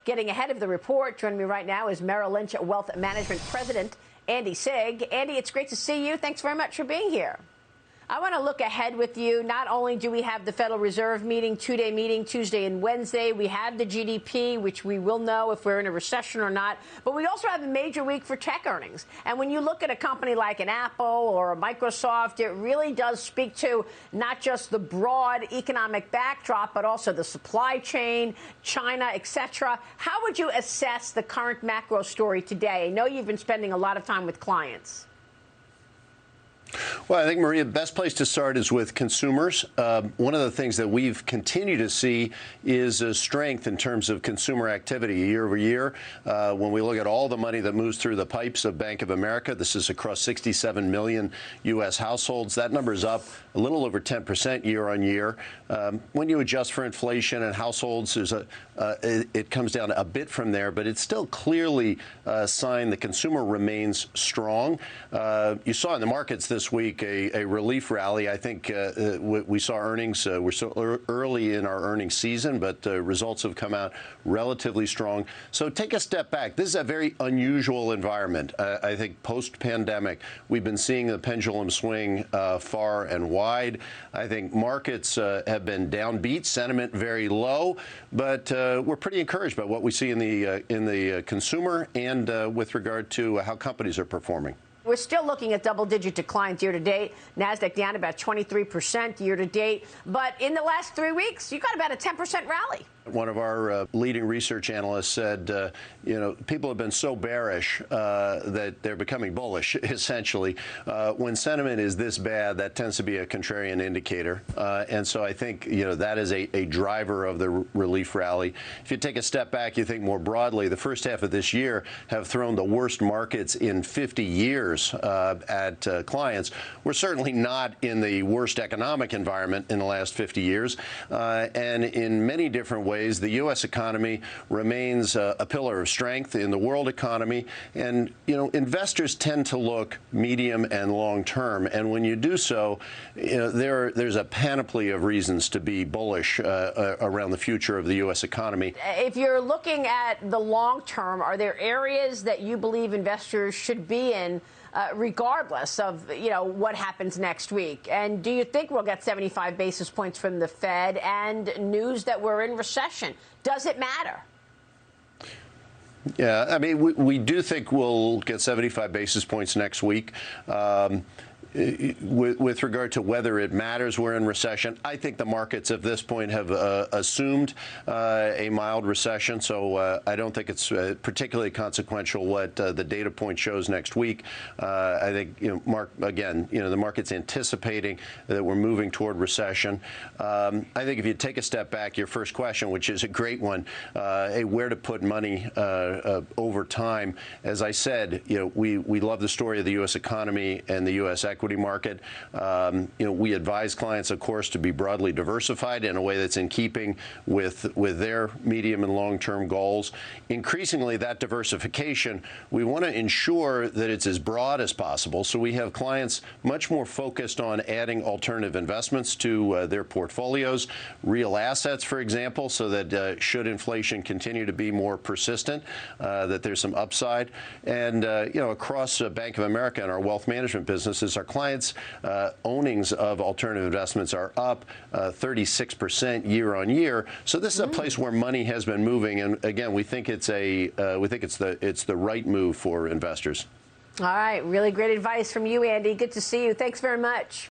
Getting ahead of the report, joining me right now is Merrill Lynch Wealth Management President Andy Sieg. Andy, it's great to see you. Thanks very much for being here. I want to look ahead with you. Not only do we have the Federal Reserve meeting, two-day meeting, Tuesday and Wednesday, we have the GDP, which we will know if we're in a recession or not, but we also have a major week for tech earnings. And when you look at a company like an Apple or a Microsoft, it really does speak to not just the broad economic backdrop, but also the supply chain, China, etc. How would you assess the current macro story today? I know you've been spending a lot of time with clients. Well, I think, Maria, the best place to start is with consumers. One of the things that we've continued to see is strength in terms of consumer activity year over year. When we look at all the money that moves through the pipes of Bank of America, this is across 67 million U.S. households. That number is up a little over 10% year on year. When you adjust for inflation and households, it comes down a bit from there, but it's still clearly a sign the consumer remains strong. You saw in the markets this week a relief rally. I think we saw earnings. We're still early in our earnings season, but results have come out relatively strong. So take a step back. This is a very unusual environment. I think post-pandemic, we've been seeing the pendulum swing far and wide. I think markets have been downbeat, sentiment very low, but we're pretty encouraged by what we see in the consumer and with regard to how companies are performing. We're still looking at double-digit declines year-to-date. NASDAQ down about 23% year-to-date. But in the last 3 weeks, you got about a 10% rally. One of our leading research analysts said, people have been so bearish that they're becoming bullish, essentially. When sentiment is this bad, that tends to be a contrarian indicator. And so I think, that is a driver of the relief rally. If you take a step back, you think more broadly, the first half of this year have thrown the worst markets in 50 years at clients. We're certainly not in the worst economic environment in the last 50 years. And in many different ways, the U.S. economy remains a pillar of strength in the world economy. And, investors tend to look medium and long term. And when you do so, there's a panoply of reasons to be bullish around the future of the U.S. economy. If you're looking at the long term, are there areas that you believe investors should be in regardless of, what happens next week? And do you think we'll get 75 basis points from the Fed and news that we're in recession? Does it matter? Yeah, I mean, we do think we'll get 75 basis points next week. With regard to whether it matters we're in recession, I think the markets at this point have assumed a mild recession. So I don't think it's particularly consequential what the data point shows next week. I think, the market's anticipating that we're moving toward recession. I think if you take a step back, your first question, which is a great one, where to put money over time. As I said, we love the story of the U.S. economy and the U.S. equity market. We advise clients, of course, to be broadly diversified in a way that's in keeping with their medium and long-term goals. Increasingly, that diversification, we want to ensure that it's as broad as possible. So we have clients much more focused on adding alternative investments to their portfolios, real assets, for example, so that should inflation continue to be more persistent, that there's some upside. And, across Bank of America and our wealth management businesses, our clients' ownings of alternative investments are up 36% year on year. So this is a place where money has been moving, and again, we think it's the right move for investors. All right, really great advice from you, Andy. Good to see you. Thanks very much.